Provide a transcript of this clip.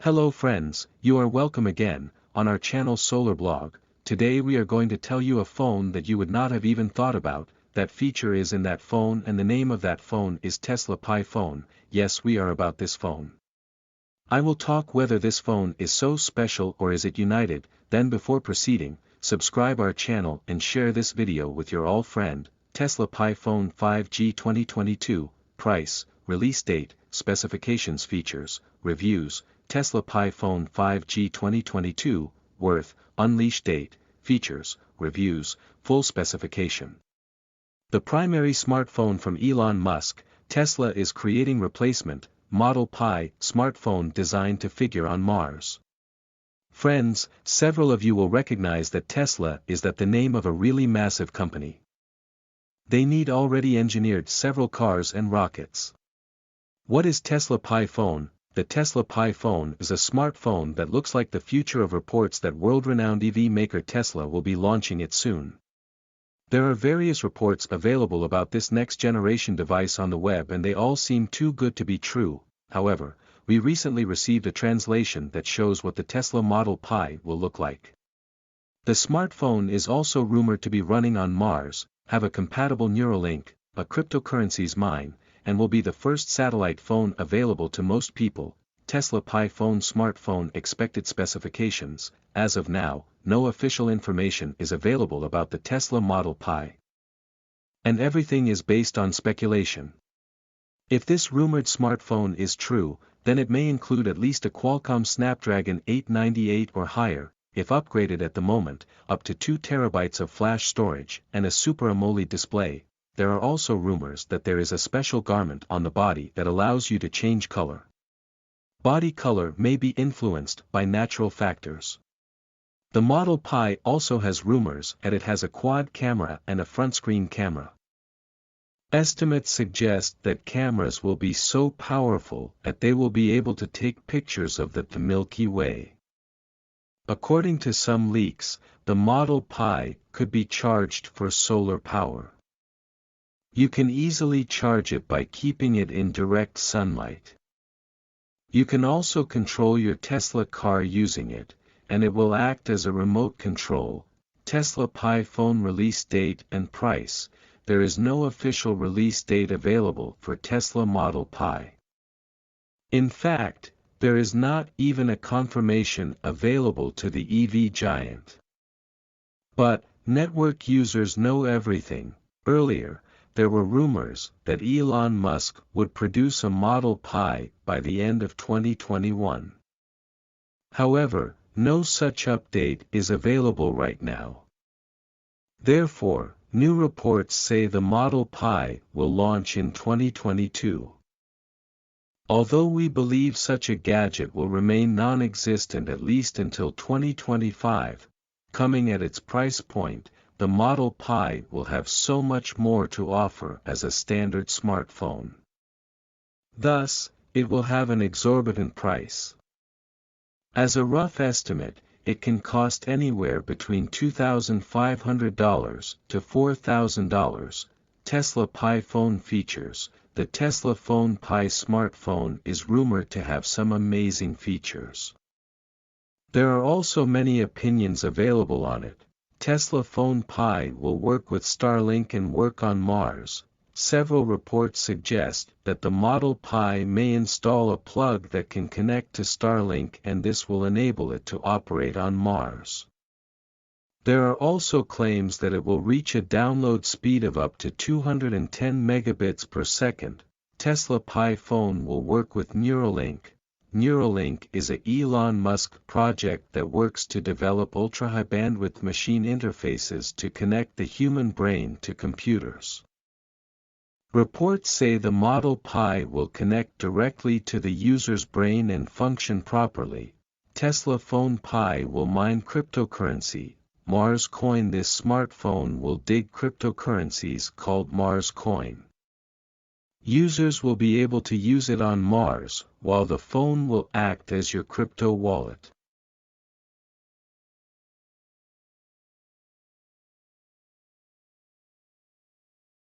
Hello friends, you are welcome again, on our channel Solar Blog. Today we are going to tell you a phone that you would not have even thought about. That feature is in that phone and the name of that phone is Tesla Pi phone. Yes, we are about this phone. I will talk whether this phone is so special or is it united. Then before proceeding, subscribe our channel and share this video with your all friend. Tesla Pi phone 5G 2022, price, release date, specifications, features, reviews. Tesla Pi phone 5G 2022, worth, unleash date, features, reviews, full specification. The primary smartphone from Elon Musk, Tesla is creating replacement, Model Pi, smartphone designed to figure on Mars. Friends, several of you will recognize that Tesla is the name of a really massive company. They need already engineered several cars and rockets. What is Tesla Pi phone? The Tesla Pi phone is a smartphone that looks like the future of reports that world-renowned EV maker Tesla will be launching it soon. There are various reports available about this next-generation device on the web and they all seem too good to be true. However, we recently received a translation that shows what the Tesla Model Pi will look like. The smartphone is also rumored to be running on Mars, have a compatible Neuralink, a cryptocurrency's mine, and will be the first satellite phone available to most people. Tesla Pi phone smartphone expected specifications. As of now, no official information is available about the Tesla Model Pi. And everything is based on speculation. If this rumored smartphone is true, then it may include at least a Qualcomm Snapdragon 898 or higher, if upgraded at the moment, up to 2 TB of flash storage, and a Super AMOLED display. There are also rumors that there is a special garment on the body that allows you to change color. Body color may be influenced by natural factors. The Model Pi also has rumors that it has a quad camera and a front screen camera. Estimates suggest that cameras will be so powerful that they will be able to take pictures of the Milky Way. According to some leaks, the Model Pi could be charged for solar power. You can easily charge it by keeping it in direct sunlight. You can also control your Tesla car using it, and it will act as a remote control. Tesla Pi phone release date and price. There is no official release date available for Tesla Model Pi. In fact, there is not even a confirmation available to the EV giant. But, network users know everything. Earlier, there were rumors that Elon Musk would produce a Model Pi by the end of 2021. However, no such update is available right now. Therefore, new reports say the Model Pi will launch in 2022. Although we believe such a gadget will remain non-existent at least until 2025, coming at its price point, the Model Pi will have so much more to offer as a standard smartphone. Thus, it will have an exorbitant price. As a rough estimate, it can cost anywhere between $2,500 to $4,000. Tesla Pi phone features. The Tesla Phone Pi smartphone is rumored to have some amazing features. There are also many opinions available on it. Tesla Phone Pi will work with Starlink and work on Mars. Several reports suggest that the Model Pi may install a plug that can connect to Starlink and this will enable it to operate on Mars. There are also claims that it will reach a download speed of up to 210 megabits per second. Tesla Pi phone will work with Neuralink. Neuralink is a Elon Musk project that works to develop ultra-high bandwidth machine interfaces to connect the human brain to computers. Reports say the Model Pi will connect directly to the user's brain and function properly. Tesla Phone Pi will mine cryptocurrency, Mars Coin. This smartphone will dig cryptocurrencies called Mars Coin. Users will be able to use it on Mars, while the phone will act as your crypto wallet.